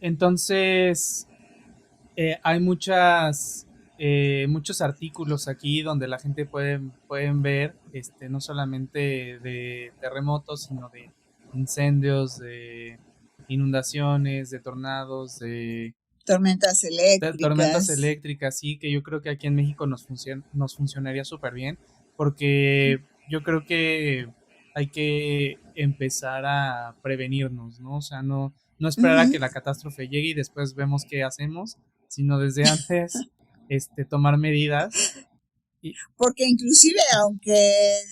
Entonces, hay muchos artículos aquí donde la gente pueden ver, no solamente de terremotos, sino de incendios, de inundaciones, de tornados, Tormentas de tormentas eléctricas. eléctricas, sí, que yo creo que aquí en México nos funcionaría súper bien, porque yo creo que hay que empezar a prevenirnos, ¿no? O sea, no esperar a Ujú. que la catástrofe llegue y después vemos qué hacemos, sino desde antes, tomar medidas. Y, Porque inclusive aunque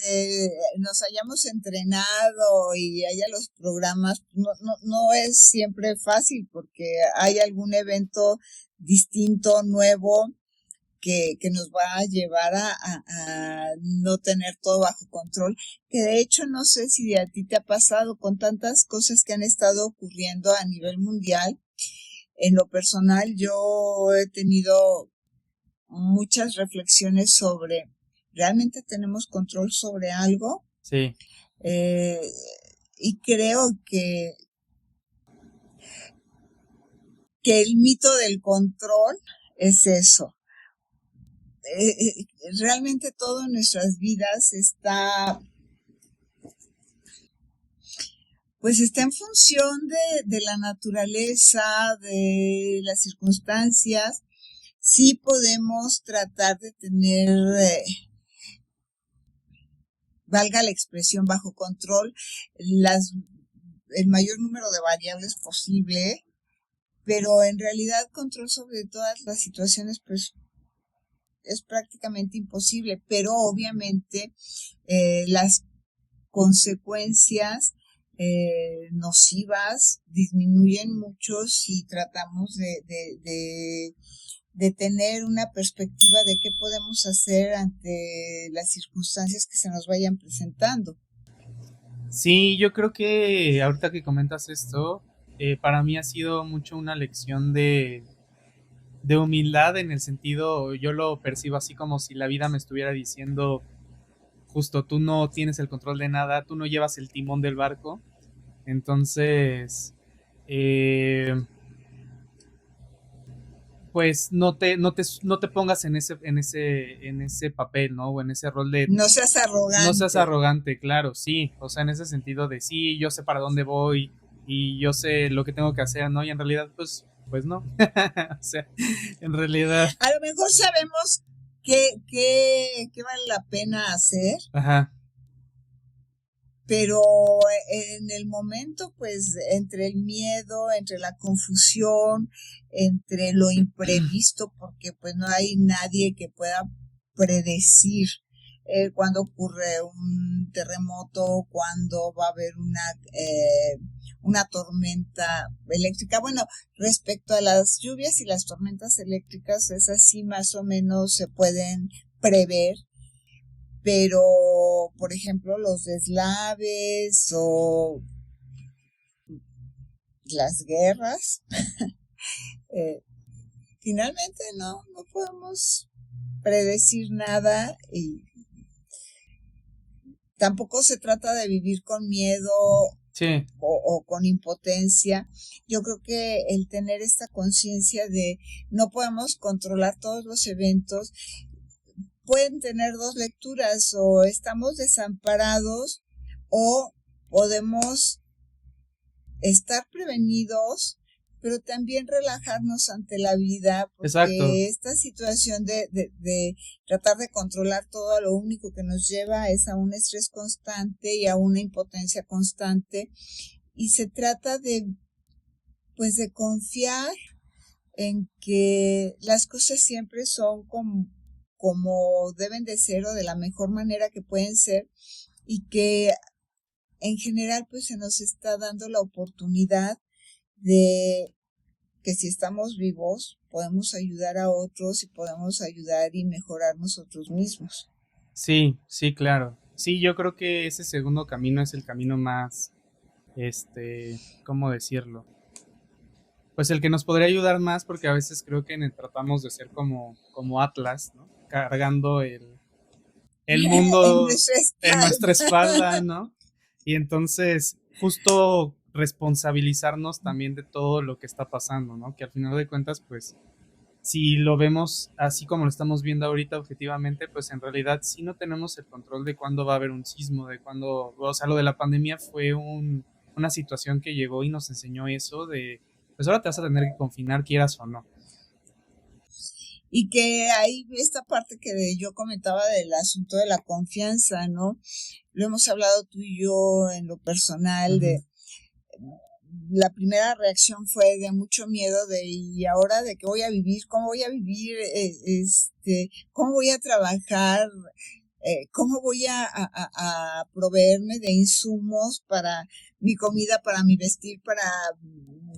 nos hayamos entrenado y haya los programas, no es siempre fácil porque hay algún evento distinto, nuevo, que nos va a llevar a no tener todo bajo control, que de hecho no sé si a ti te ha pasado con tantas cosas que han estado ocurriendo a nivel mundial. En lo personal, yo he tenido muchas reflexiones sobre, ¿realmente tenemos control sobre algo? sí, Eh, y creo que el mito del control es eso. Eh, eh, Realmente todo en nuestras vidas está en función de la naturaleza, de las circunstancias. Sí podemos tratar de tener, valga la expresión, bajo control las, el mayor número de variables posible, pero en realidad control sobre todas las situaciones pues es prácticamente imposible, pero obviamente las consecuencias nocivas disminuyen mucho si tratamos de tener una perspectiva de qué podemos hacer ante las circunstancias que se nos vayan presentando. sí, yo creo que ahorita que comentas esto, para mí ha sido mucho una lección de humildad en el sentido, yo lo percibo así como si la vida me estuviera diciendo, justo tú no tienes el control de nada, tú no llevas el timón del barco, entonces, eh, pues no te pongas en ese papel, ¿no? O en ese rol de, No seas no seas arrogante. arrogante, claro, sí, o sea, en ese sentido de sí, yo sé para dónde voy y yo sé lo que tengo que hacer, ¿no? Y en realidad, pues no, o sea, en realidad, A lo mejor sabemos qué vale la pena hacer, ajá, pero en el momento, pues, entre el miedo, entre la confusión, entre lo imprevisto, porque pues no hay nadie que pueda predecir cuándo ocurre un terremoto, cuándo va a haber una tormenta eléctrica. Bueno, respecto a las lluvias y las tormentas eléctricas, esas sí más o menos se pueden prever, pero por ejemplo los deslaves o las guerras, eh, finalmente no podemos predecir nada y tampoco se trata de vivir con miedo sí, o con impotencia. Yo creo que el tener esta conciencia de no podemos controlar todos los eventos pueden tener dos lecturas: o estamos desamparados o podemos estar prevenidos, pero también relajarnos ante la vida, exacto. porque esta situación de tratar de controlar todo, a lo único que nos lleva es a un estrés constante y a una impotencia constante, y se trata pues de confiar en que las cosas siempre son como deben de ser o de la mejor manera que pueden ser, y que en general pues se nos está dando la oportunidad de que si estamos vivos podemos ayudar a otros y podemos ayudar y mejorar nosotros mismos. Sí, sí, claro. Sí, yo creo que ese segundo camino es el camino más, ¿cómo decirlo? Pues el que nos podría ayudar más porque a veces creo que tratamos de ser como Atlas, ¿no? Cargando el En mundo nuestra en nuestra espalda. espalda, ¿no? Y entonces, justo responsabilizarnos también de todo lo que está pasando, ¿no? Que al final de cuentas, pues, si lo vemos así como lo estamos viendo ahorita objetivamente, pues en realidad sí no tenemos el control de cuándo va a haber un sismo, de cuándo, o sea, lo de la pandemia fue una situación que llegó y nos enseñó eso de, pues ahora te vas a tener que confinar quieras o no. Y que hay esta parte que yo comentaba del asunto de la confianza, ¿no? Lo hemos hablado tú y yo en lo personal, Ujú. de la primera reacción fue de mucho miedo de y ahora de qué voy a vivir, cómo voy a vivir, cómo voy a trabajar, cómo voy a proveerme de insumos para mi comida, para mi vestir, para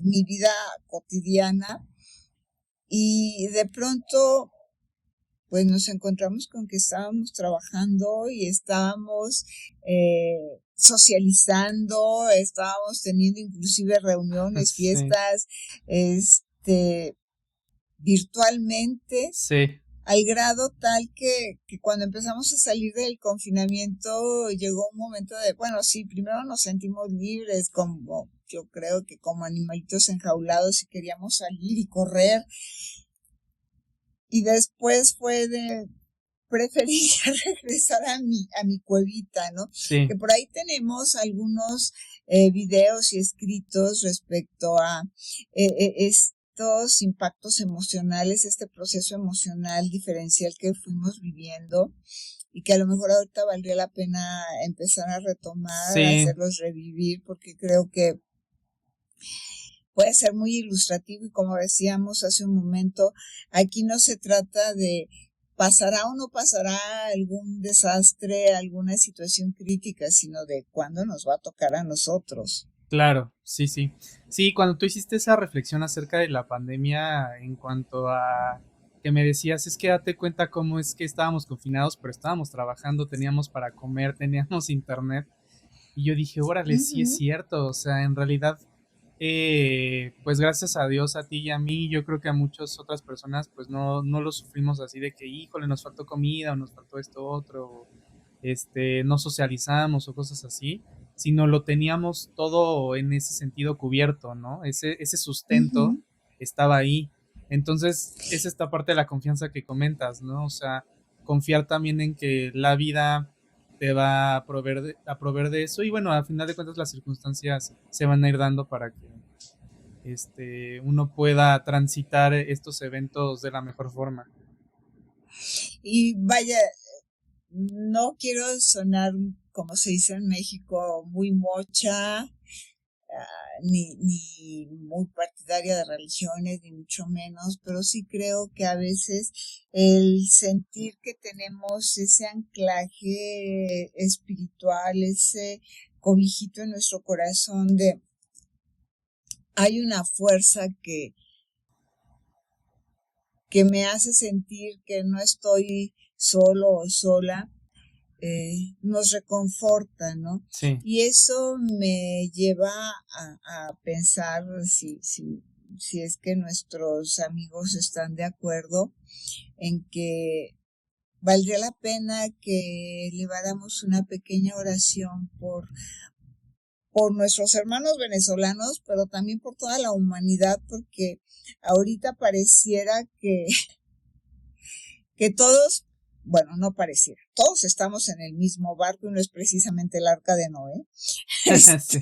mi vida cotidiana. Y de pronto pues nos encontramos con que estábamos trabajando y estábamos socializando, estábamos teniendo inclusive reuniones, Sí, fiestas, virtualmente, sí, al grado tal que cuando empezamos a salir del confinamiento llegó un momento de, bueno, sí, primero nos sentimos libres, como yo creo que como animalitos enjaulados y queríamos salir y correr, y después fue de preferiría regresar a mi cuevita, ¿no? sí, Que por ahí tenemos algunos videos y escritos respecto a estos impactos emocionales, este proceso emocional diferencial que fuimos viviendo y que a lo mejor ahorita valdría la pena empezar a retomar, sí, hacerlos revivir, porque creo que puede ser muy ilustrativo y como decíamos hace un momento, aquí no se trata de pasará o no pasará algún desastre, alguna situación crítica, sino de cuándo nos va a tocar a nosotros. claro, sí, sí. Sí, cuando tú hiciste esa reflexión acerca de la pandemia en cuanto a que me decías, es que date cuenta cómo es que estábamos confinados, pero estábamos trabajando, teníamos para comer, teníamos internet. Y yo dije, órale, sí es Uh-huh, cierto, o sea, en realidad, pues gracias a Dios, a ti y a mí, yo creo que a muchas otras personas, pues no lo sufrimos así de que, híjole, nos faltó comida o nos faltó esto otro, o, no socializamos o cosas así, sino lo teníamos todo en ese sentido cubierto, ¿no? Ese sustento uh-huh. estaba ahí. Entonces, es esta parte de la confianza que comentas, ¿no? O sea, confiar también en que la vida te va a proveer de eso y bueno, a final de cuentas las circunstancias se van a ir dando para que uno pueda transitar estos eventos de la mejor forma. Y vaya, no quiero sonar, como se dice en México, muy mocha, ni muy partidaria de religiones, ni mucho menos, pero sí creo que a veces el sentir que tenemos ese anclaje espiritual, ese cobijito en nuestro corazón de hay una fuerza que me hace sentir que no estoy solo o sola, nos reconforta, ¿no? Sí, Y eso me lleva a pensar si es que nuestros amigos están de acuerdo en que valdría la pena que eleváramos una pequeña oración por nuestros hermanos venezolanos, pero también por toda la humanidad, porque ahorita pareciera que todos, bueno, no pareciera, todos estamos en el mismo barco y no es precisamente el arca de Noé. sí,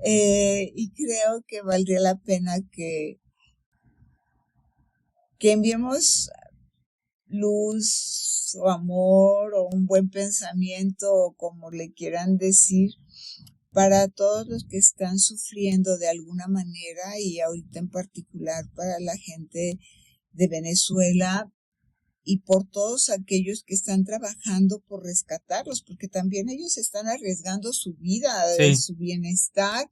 Este, y creo que valdría la pena que enviemos luz o amor o un buen pensamiento o como le quieran decir para todos los que están sufriendo de alguna manera y ahorita en particular para la gente de Venezuela y por todos aquellos que están trabajando por rescatarlos, porque también ellos están arriesgando su vida, sí, su bienestar.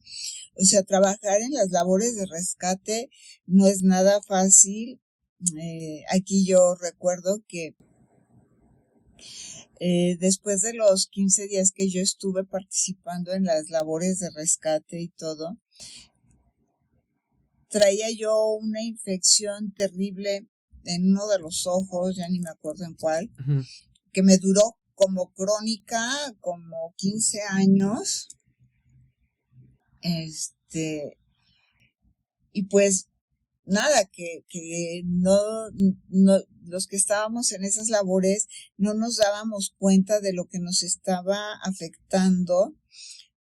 O sea, trabajar en las labores de rescate no es nada fácil. Aquí yo recuerdo que después de los 15 días que yo estuve participando en las labores de rescate y todo, traía yo una infección terrible en uno de los ojos, ya ni me acuerdo en cuál, ujú, que me duró como crónica, como 15 años, Este, y pues nada, que no, los que estábamos en esas labores no nos dábamos cuenta de lo que nos estaba afectando,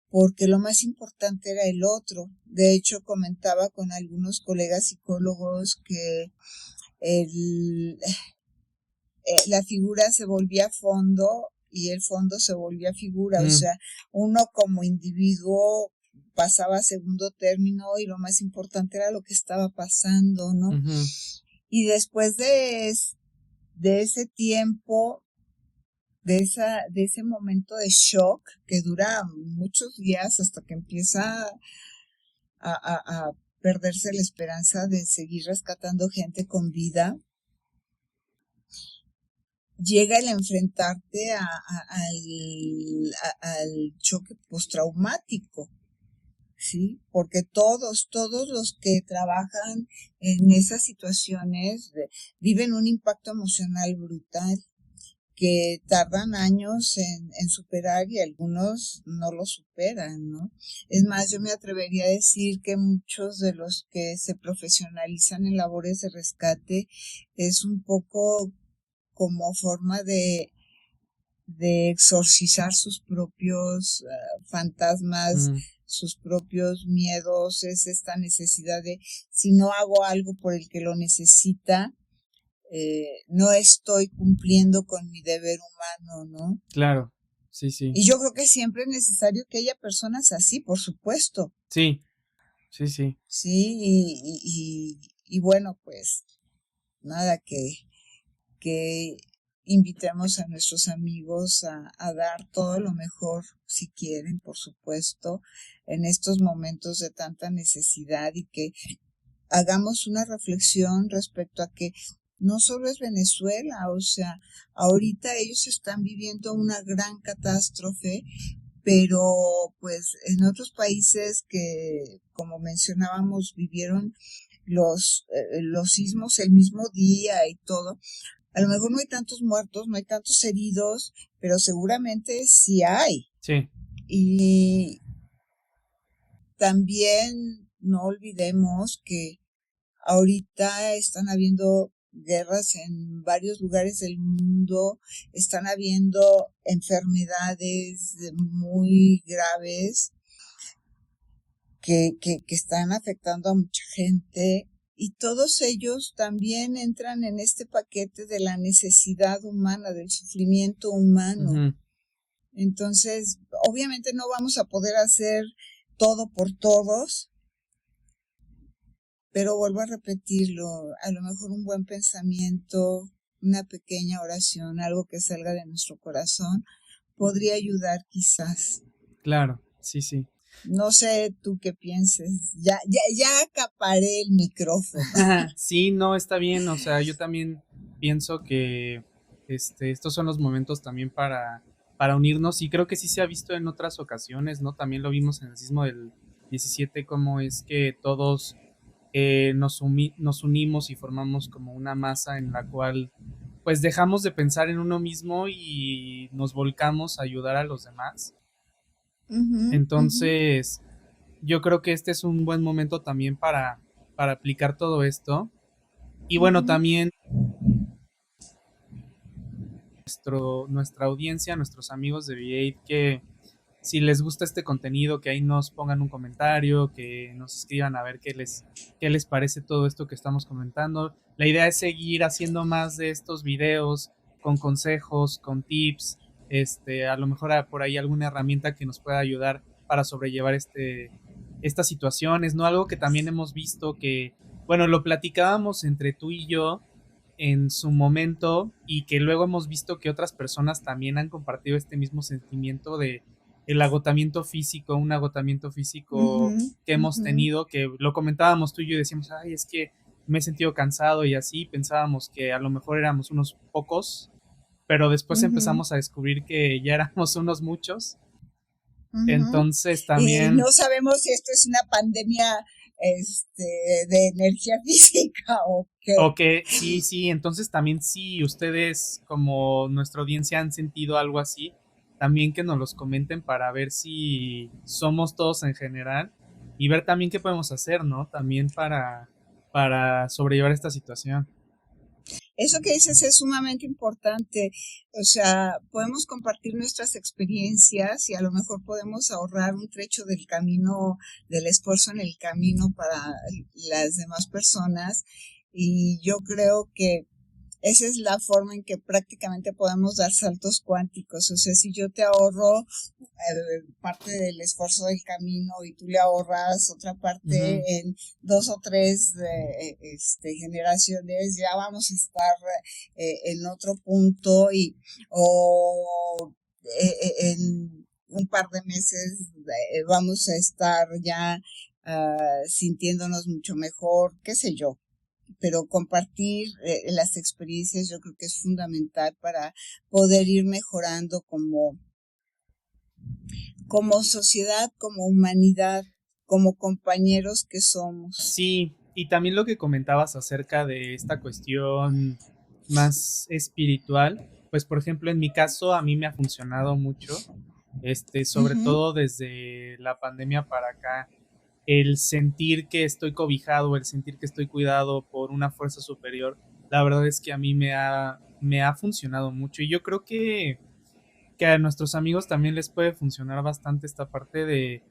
porque lo más importante era el otro. De hecho, comentaba con algunos colegas psicólogos que la figura se volvía fondo y el fondo se volvía figura. O sea, uno como individuo pasaba a segundo término y lo más importante era lo que estaba pasando, ¿no? Uh-huh. Y después de ese tiempo, de ese momento de shock que dura muchos días hasta que empieza a perderse la esperanza de seguir rescatando gente con vida, llega el enfrentarte al choque postraumático, ¿sí? Porque todos los que trabajan en esas situaciones viven un impacto emocional brutal que tardan años en superar y algunos no lo superan, ¿no? Es más, yo me atrevería a decir que muchos de los que se profesionalizan en labores de rescate es un poco como forma de exorcizar sus propios fantasmas, sus propios miedos, es esta necesidad de, si no hago algo por el que lo necesita, no estoy cumpliendo con mi deber humano, ¿no? Claro, sí, sí. Y yo creo que siempre es necesario que haya personas así, por supuesto. Sí, sí, sí. Sí, y bueno, pues nada, que invitemos a nuestros amigos a dar todo lo mejor, si quieren, por supuesto, en estos momentos de tanta necesidad y que hagamos una reflexión respecto a que no solo es Venezuela, o sea, ahorita ellos están viviendo una gran catástrofe, pero pues en otros países que, como mencionábamos, vivieron los sismos el mismo día y todo, a lo mejor no hay tantos muertos, no hay tantos heridos, pero seguramente sí hay. Sí. Y también no olvidemos que ahorita están habiendo guerras en varios lugares del mundo, están habiendo enfermedades muy graves que están afectando a mucha gente. Y todos ellos también entran en este paquete de la necesidad humana, del sufrimiento humano. Uh-huh. Entonces, obviamente no vamos a poder hacer todo por todos, pero vuelvo a repetirlo, a lo mejor un buen pensamiento, una pequeña oración, algo que salga de nuestro corazón, podría ayudar quizás. Claro, sí, sí. No sé tú qué pienses, ya acaparé el micrófono. Sí, no, está bien, o sea, yo también pienso que estos son los momentos también para unirnos y creo que sí se ha visto en otras ocasiones, ¿no? También lo vimos en el sismo del 17, cómo es que todos nos unimos y formamos como una masa en la cual pues dejamos de pensar en uno mismo y nos volcamos a ayudar a los demás. Uh-huh, uh-huh. Entonces, yo creo que este es un buen momento también para aplicar todo esto. Y bueno, Uh-huh. también nuestra audiencia, nuestros amigos de V8, que si les gusta este contenido, que ahí nos pongan un comentario, que nos escriban a ver qué les parece todo esto que estamos comentando. La idea es seguir haciendo más de estos videos con consejos, con tips, a lo mejor por ahí alguna herramienta que nos pueda ayudar para sobrellevar estas situaciones, ¿no? Algo que también hemos visto que, bueno, lo platicábamos entre tú y yo en su momento y que luego hemos visto que otras personas también han compartido este mismo sentimiento de el agotamiento físico, un agotamiento físico Uh-huh, que hemos uh-huh. tenido, que lo comentábamos tú y yo y decíamos, ay, es que me he sentido cansado y así, pensábamos que a lo mejor éramos unos pocos, pero después Uh-huh. empezamos a descubrir que ya éramos unos muchos. Uh-huh. Entonces Y también, no sabemos si esto es una pandemia de energía física o qué. ok, sí, sí, entonces también si ustedes como nuestra audiencia han sentido algo así, también que nos los comenten para ver si somos todos en general y ver también qué podemos hacer, ¿no? También para sobrellevar esta situación. Eso que dices es sumamente importante. O sea, podemos compartir nuestras experiencias y a lo mejor podemos ahorrar un trecho del camino, del esfuerzo en el camino para las demás personas. Y yo creo que esa es la forma en que prácticamente podemos dar saltos cuánticos. O sea, si yo te ahorro parte del esfuerzo del camino y tú le ahorras otra parte Ujú. en 2 o 3 generaciones, ya vamos a estar en otro punto o en un par de meses vamos a estar ya sintiéndonos mucho mejor, qué sé yo. Pero compartir las experiencias yo creo que es fundamental para poder ir mejorando como sociedad, como humanidad, como compañeros que somos. Sí, y también lo que comentabas acerca de esta cuestión más espiritual, pues por ejemplo en mi caso a mí me ha funcionado mucho, sobre Ujú. todo desde la pandemia para acá, el sentir que estoy cobijado, el sentir que estoy cuidado por una fuerza superior, la verdad es que a mí me ha funcionado mucho y yo creo que a nuestros amigos también les puede funcionar bastante esta parte de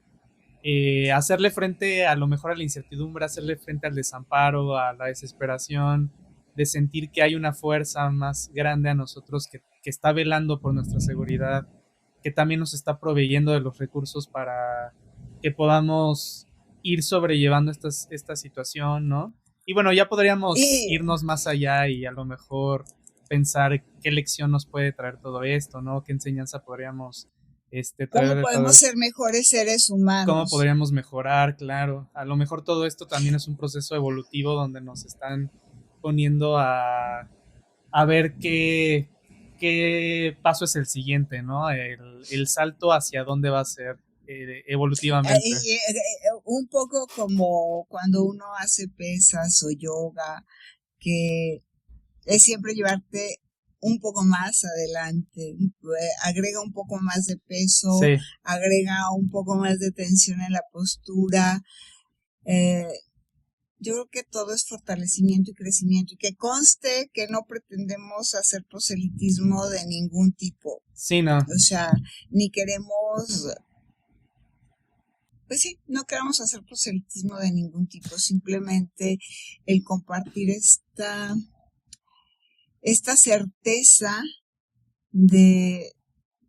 hacerle frente a lo mejor a la incertidumbre, hacerle frente al desamparo, a la desesperación, de sentir que hay una fuerza más grande a nosotros que está velando por nuestra seguridad, que también nos está proveyendo de los recursos para que podamos ir sobrellevando esta situación, ¿no? Y bueno, ya podríamos Y irnos más allá y a lo mejor pensar qué lección nos puede traer todo esto, ¿no? ¿Qué enseñanza podríamos traer cómo de todo podemos esto? ser mejores seres Cómo humanos. podríamos mejorar, claro. A lo mejor todo esto también es un proceso evolutivo donde nos están poniendo a ver qué paso es el siguiente, ¿no? El salto hacia dónde va a ser evolutivamente. Un poco como cuando uno hace pesas o yoga, que es siempre llevarte un poco más adelante, agrega un poco más de peso, Sí, agrega un poco más de tensión en la postura. eh, yo creo que todo es fortalecimiento y crecimiento y que conste que no pretendemos hacer proselitismo de ningún tipo, sí, no. o sea, ni queremos, pues sí, no queremos hacer proselitismo de ningún tipo, simplemente el compartir esta certeza de,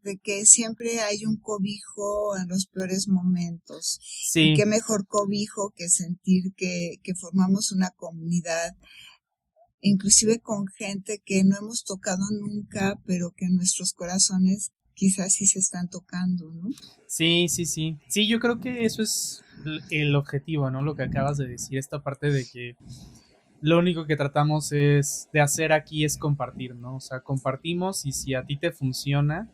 de que siempre hay un cobijo en los peores momentos. Y Sí, qué mejor cobijo que sentir que formamos una comunidad, inclusive con gente que no hemos tocado nunca, pero que nuestros corazones quizás sí se están tocando, ¿no? sí, sí, sí. Sí, yo creo que eso es el objetivo, ¿no? Lo que acabas de decir, esta parte de que lo único que tratamos es de hacer aquí es compartir, ¿no? O sea, compartimos y si a ti te funciona,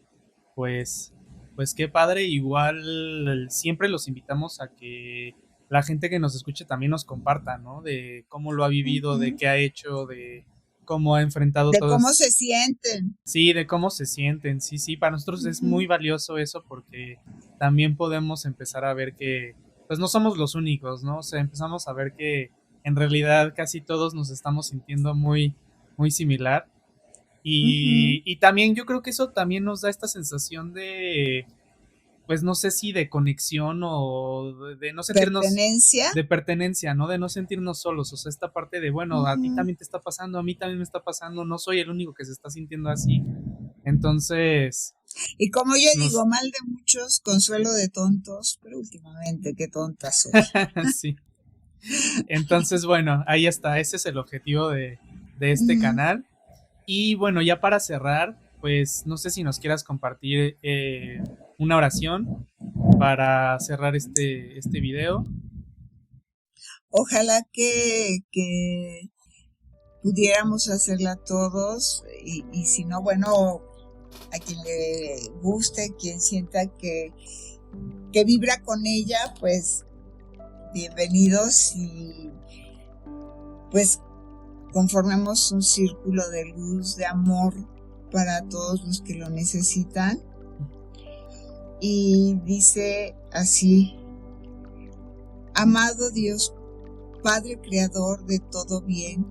pues, pues qué padre. Igual siempre los invitamos a que la gente que nos escuche también nos comparta, ¿no? De cómo lo ha vivido, de Uh-huh. qué ha hecho, de cómo ha enfrentado De todo. cómo se sienten. Sí, de cómo se sienten. Sí, sí, para nosotros es Uh-huh. muy valioso eso porque también podemos empezar a ver que, pues no somos los únicos, ¿no? O sea, empezamos a ver que en realidad casi todos nos estamos sintiendo muy, muy similar. Uh-huh. Y también yo creo que eso también nos da esta sensación de, pues no sé si de conexión o de no sentirnos Pertenencia. de pertenencia, ¿no? De no sentirnos solos, o sea, esta parte de, bueno, a ti Uh-huh. también te está pasando, a mí también me está pasando, no soy el único que se está sintiendo así. Entonces, Y como yo nos... digo, mal de muchos, consuelo de tontos, pero últimamente qué tonta soy. sí. Entonces, bueno, ahí está, ese es el objetivo de este Uh-huh. canal. Y bueno, ya para cerrar, pues no sé si nos quieras compartir una oración para cerrar este video. Ojalá que pudiéramos hacerla todos y si no, bueno, a quien le guste, quien sienta que vibra con ella, pues bienvenidos y pues conformemos un círculo de luz, de amor para todos los que lo necesitan. Y dice así: Amado Dios, Padre Creador de todo bien,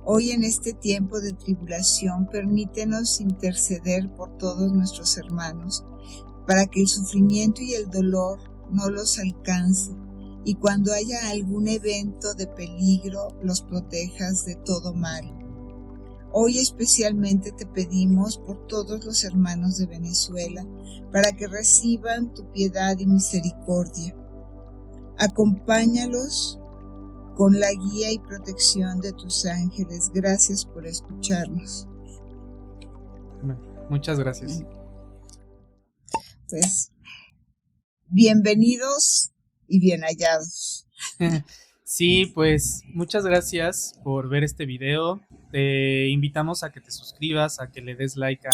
hoy en este tiempo de tribulación, permítenos interceder por todos nuestros hermanos, para que el sufrimiento y el dolor no los alcance, y cuando haya algún evento de peligro, los protejas de todo mal. Hoy especialmente te pedimos por todos los hermanos de Venezuela, para que reciban tu piedad y misericordia. Acompáñalos con la guía y protección de tus ángeles. Gracias por escucharnos. Muchas gracias. Pues, bienvenidos y bien hallados. Sí, pues muchas gracias por ver este video. Te invitamos a que te suscribas, a que le des like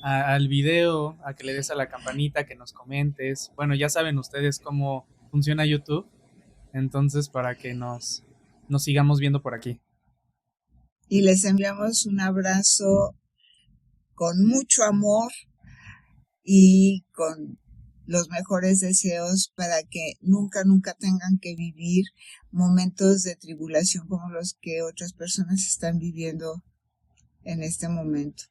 al video, a que le des a la campanita, que nos comentes. Bueno, ya saben ustedes cómo funciona YouTube, entonces para que nos sigamos viendo por aquí. Y les enviamos un abrazo con mucho amor y con los mejores deseos para que nunca tengan que vivir momentos de tribulación como los que otras personas están viviendo en este momento.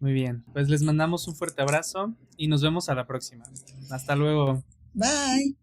Muy bien, pues les mandamos un fuerte abrazo y nos vemos a la próxima. Hasta luego. Bye.